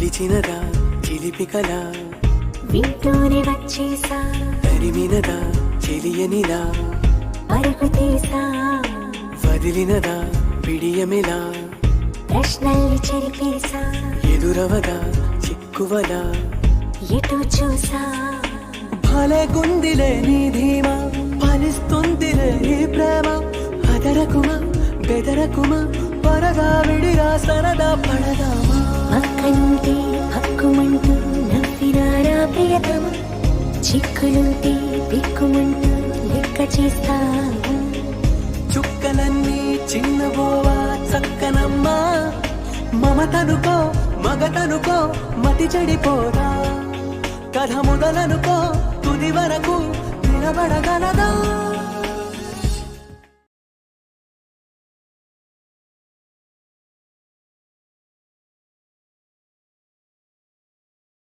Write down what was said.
పిలిచినదా చిలిపికలా వింటూనే వచ్చేసా తరిమినదా చెలియనిలా పరుగు తీసా వదిలినదా పిడియమిలా ప్రశ్నల్ని చెరిపేసా ఎదురవదా చిక్కువలా ఎటు చూసా భలే గుందిలే నీ ధీమా ఫలిస్తుందిలే నీ ప్రేమ అదరకుమా బెదరకుమా పరగా విడిగా సరదా పడదామా పక్కనుంటే హక్కుమంటూ నవ్వినారా ప్రియతమ చిక్కులుంటే దిక్కుమంటూ లెక్క చేస్తా చుక్కలన్నీ చిన్నబోవా చక్కనమ్మా మమతనుకో మగతనుకో మతి చెడిపోదా కథ మొదలనుకో తుది వరకు నిలబడగలదా